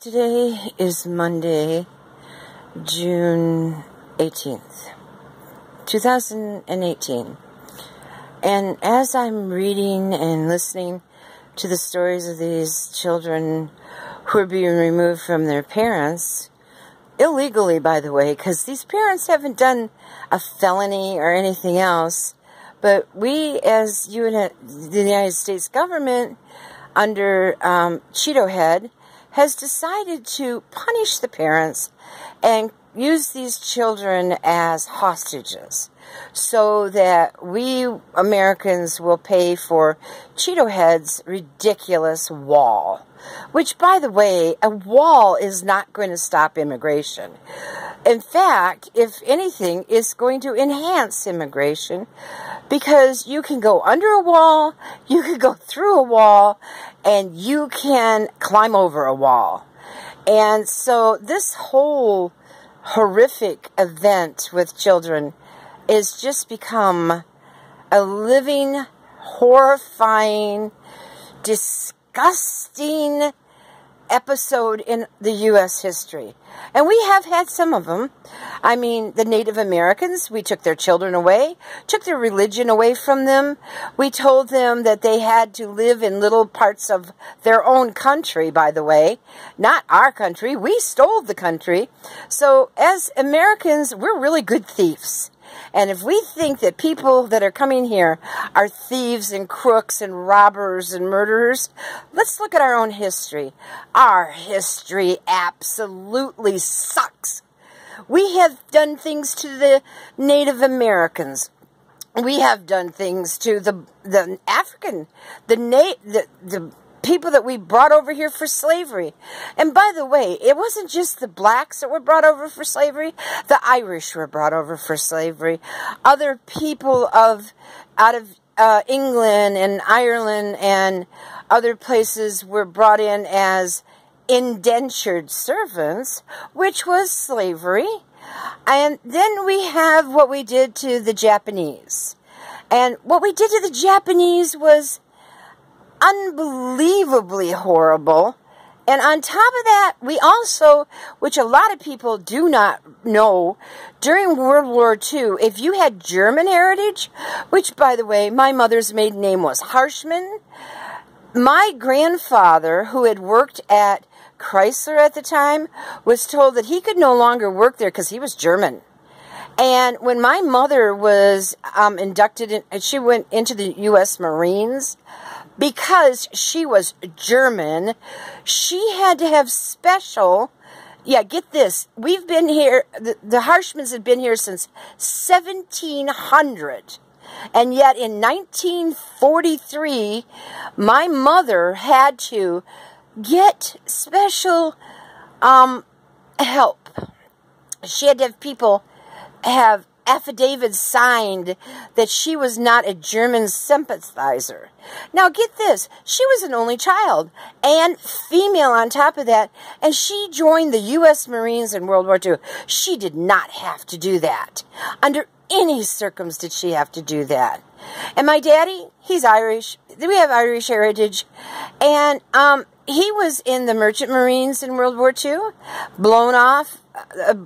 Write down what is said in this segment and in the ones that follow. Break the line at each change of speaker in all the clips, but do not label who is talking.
Today is Monday, June 18th, 2018. And as I'm reading and listening to the stories of these children who are being removed from their parents, illegally, by the way, because these parents haven't done a felony or anything else, but we, as the United States government, under Cheeto Head, has decided to punish the parents and use these children as hostages so that we Americans will pay for Cheeto Head's ridiculous wall. Which, by the way, a wall is not going to stop immigration. In fact, if anything, it's going to enhance immigration because you can go under a wall, you can go through a wall, and you can climb over a wall. And so this whole horrific event with children is just become a living, horrifying, disgusting episode in the U.S. history. And we have had some of them. I mean, the Native Americans, we took their children away, took their religion away from them. We told them that they had to live in little parts of their own country, by the way. Not our country. We stole the country. So as Americans, we're really good thieves. And if we think that people that are coming here are thieves and crooks and robbers and murderers, let's look at our own history. Our history absolutely sucks. We have done things to the Native Americans. We have done things to the African, the people that we brought over here for slavery. And by the way, it wasn't just the blacks that were brought over for slavery. The Irish were brought over for slavery. Other people out of England and Ireland and other places were brought in as indentured servants, which was slavery. And then we have what we did to the Japanese. And what we did to the Japanese was unbelievably horrible. And on top of that, we also, which a lot of people do not know, during World War II, if you had German heritage, which, by the way, my mother's maiden name was Harshman, my grandfather, who had worked at Chrysler at the time, was told that he could no longer work there because he was German. And when my mother was inducted in, she went into the U.S. Marines, because she was German, she had to have special, get this, we've been here, the Harshmans had been here since 1700. And yet in 1943, my mother had to get special help. She had to have people have affidavits signed that she was not a German sympathizer. Now get this, she was an only child and female on top of that, and she joined the U.S. Marines in World War II. She did not have to do that. Under any circumstance did she have to do that. And my daddy, he's Irish. We have Irish heritage. And he was in the Merchant Marines in World War II, blown off.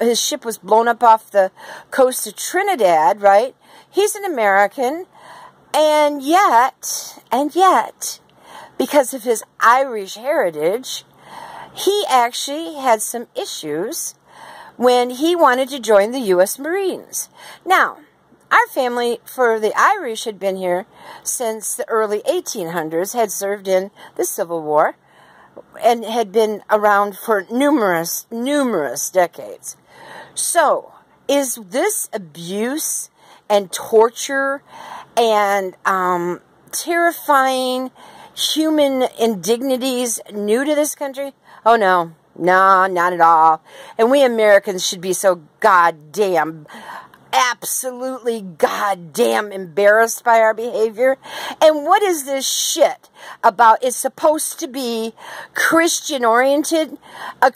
His ship was blown up off the coast of Trinidad, right? He's an American, and yet, because of his Irish heritage, he actually had some issues when he wanted to join the U.S. Marines. Now, our family for the Irish had been here since the early 1800s, had served in the Civil War, and had been around for numerous decades. So, is this abuse and torture and terrifying human indignities new to this country? Oh no, not at all. And we Americans should be so absolutely goddamn embarrassed by our behavior. And what is this shit about? It's supposed to be Christian oriented. A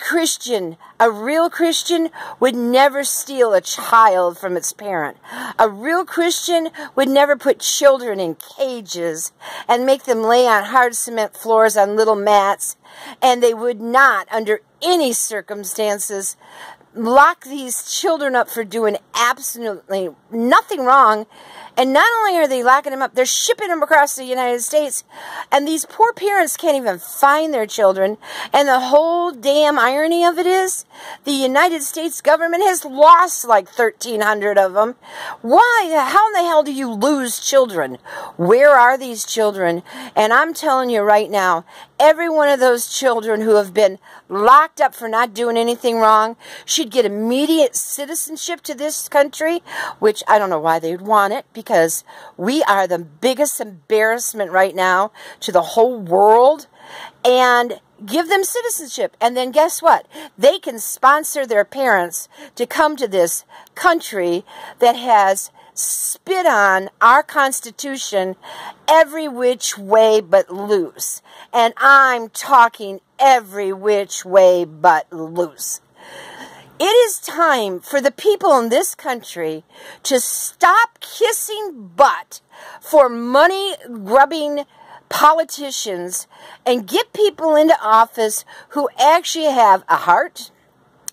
real Christian would never steal a child from its parent. A real Christian would never put children in cages and make them lay on hard cement floors on little mats. And they would not, under any circumstances lock these children up for doing absolutely nothing wrong. And not only are they locking them up, they're shipping them across the United States. And these poor parents can't even find their children. And the whole damn irony of it is, the United States government has lost like 1,300 of them. Why? How in the hell do you lose children? Where are these children? And I'm telling you right now, every one of those children who have been locked up for not doing anything wrong should get immediate citizenship to this country, which I don't know why they'd want it, because we are the biggest embarrassment right now to the whole world. And give them citizenship. And then guess what? They can sponsor their parents to come to this country that has spit on our Constitution every which way but loose. And I'm talking every which way but loose. It is time for the people in this country to stop kissing butt for money-grubbing politicians and get people into office who actually have a heart.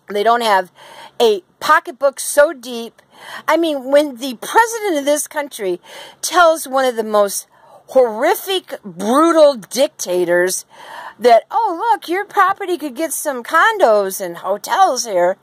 They don't have a pocketbook so deep. I mean, when the president of this country tells one of the most horrific, brutal dictators that, oh, look, your property could get some condos and hotels here.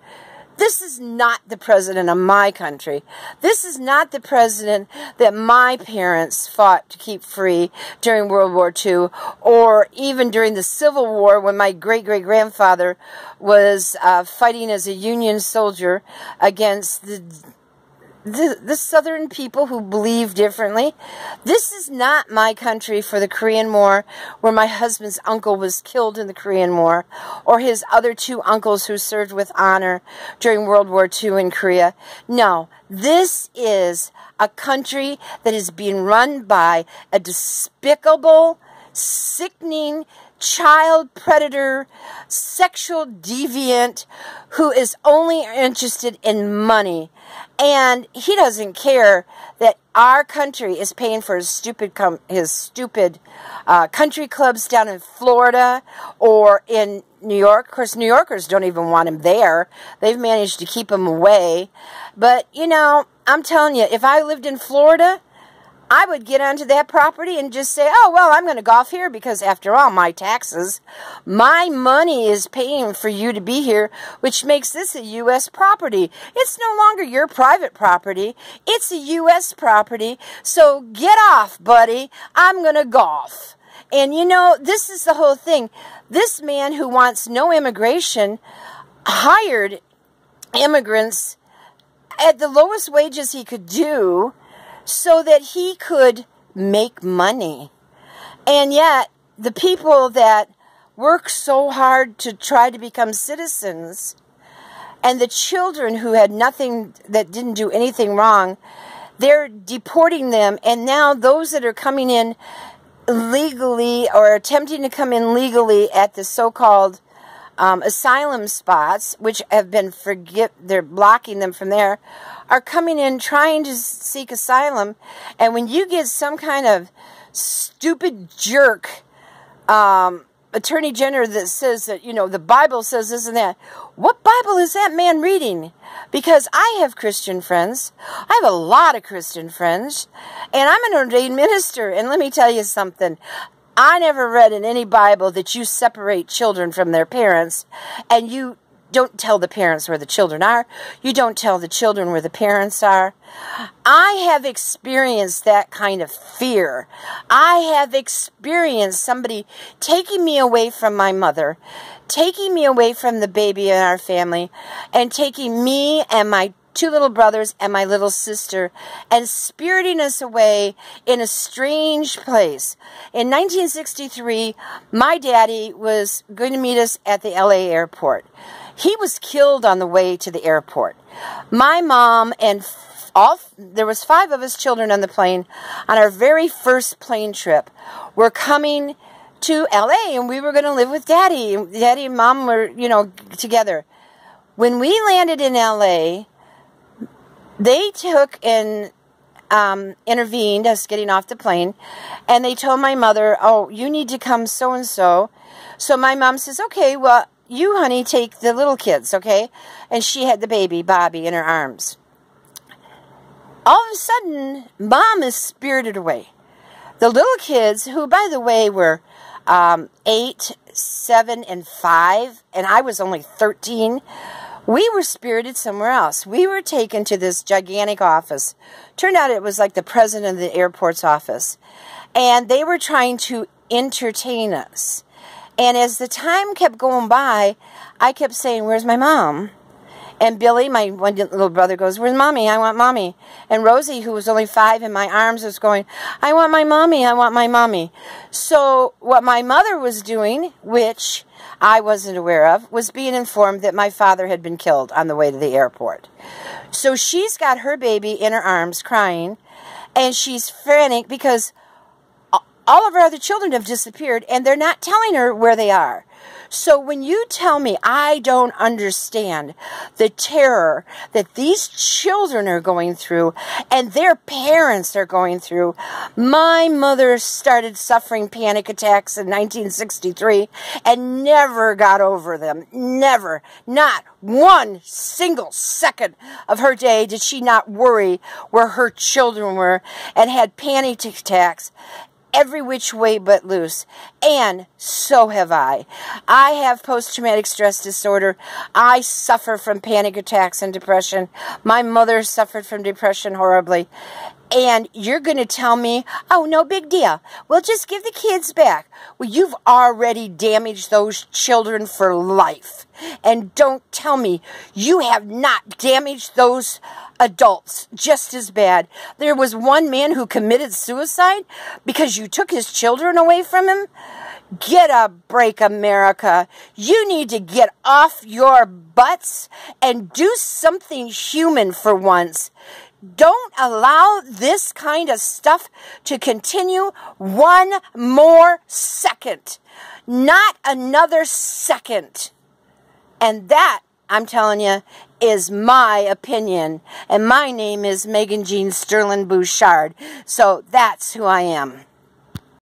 This is not the president of my country. This is not the president that my parents fought to keep free during World War II, or even during the Civil War when my great-great-grandfather was fighting as a Union soldier against the Southern people who believe differently. This is not my country for the Korean War, where my husband's uncle was killed in the Korean War, or his other two uncles who served with honor during World War II in Korea. No, this is a country that is being run by a despicable, sickening, child predator, sexual deviant who is only interested in money. And he doesn't care that our country is paying for his stupid country clubs down in Florida or in New York. Of course, New Yorkers don't even want him there. They've managed to keep him away. But, you know, I'm telling you, if I lived in Florida, I would get onto that property and just say, oh, well, I'm going to golf here because, after all, my taxes, my money is paying for you to be here, which makes this a U.S. property. It's no longer your private property. It's a U.S. property. So get off, buddy. I'm going to golf. And, you know, this is the whole thing. This man who wants no immigration hired immigrants at the lowest wages he could do, so that he could make money. And yet, the people that work so hard to try to become citizens, and the children who had nothing, that didn't do anything wrong, they're deporting them. And now those that are coming in legally, or attempting to come in legally at the so-called asylum spots, which have been they're blocking them from there, are coming in trying to seek asylum. And when you get some kind of stupid jerk attorney general that says that, you know, the Bible says this and that, what Bible is that man reading? Because I have Christian friends. I have a lot of Christian friends. And I'm an ordained minister. And let me tell you something. I never read in any Bible that you separate children from their parents, and you don't tell the parents where the children are. You don't tell the children where the parents are. I have experienced that kind of fear. I have experienced somebody taking me away from my mother, taking me away from the baby in our family, and taking me and my two little brothers and my little sister and spiriting us away in a strange place. In 1963, my daddy was going to meet us at the LA airport. He was killed on the way to the airport. My mom and there was 5 of us children on the plane on our very first plane trip. We're coming to LA, and we were going to live with Daddy. Daddy and Mom were, you know, together. When we landed in LA, they took and intervened us getting off the plane, and they told my mother, oh, you need to come so-and-so. So my mom says, okay, well, you, honey, take the little kids, okay? And she had the baby, Bobby, in her arms. All of a sudden, Mom is spirited away. The little kids, who, by the way, were 8, 7, and 5, and I was only 13, we were spirited somewhere else. We were taken to this gigantic office. Turned out it was like the president of the airport's office. And they were trying to entertain us. And as the time kept going by, I kept saying, "Where's my mom?" And Billy, my one little brother, goes, "Where's Mommy? I want Mommy." And Rosie, who was only 5 in my arms, was going, "I want my Mommy, I want my Mommy." So what my mother was doing, which I wasn't aware of, was being informed that my father had been killed on the way to the airport. So she's got her baby in her arms crying, and she's frantic because all of her other children have disappeared, and they're not telling her where they are. So when you tell me I don't understand the terror that these children are going through and their parents are going through, my mother started suffering panic attacks in 1963 and never got over them. Never. Not one single second of her day did she not worry where her children were and had panic attacks every which way but loose. And so have I. I have post-traumatic stress disorder. I suffer from panic attacks and depression. My mother suffered from depression horribly. And you're going to tell me, "Oh, no big deal. We'll just give the kids back." Well, you've already damaged those children for life. And don't tell me you have not damaged those adults just as bad. There was one man who committed suicide because you took his children away from him. Get a break, America. You need to get off your butts and do something human for once. Don't allow this kind of stuff to continue one more second. Not another second. And that, I'm telling you, is my opinion. And my name is Megan Jean Sterling Bouchard. So that's who I am.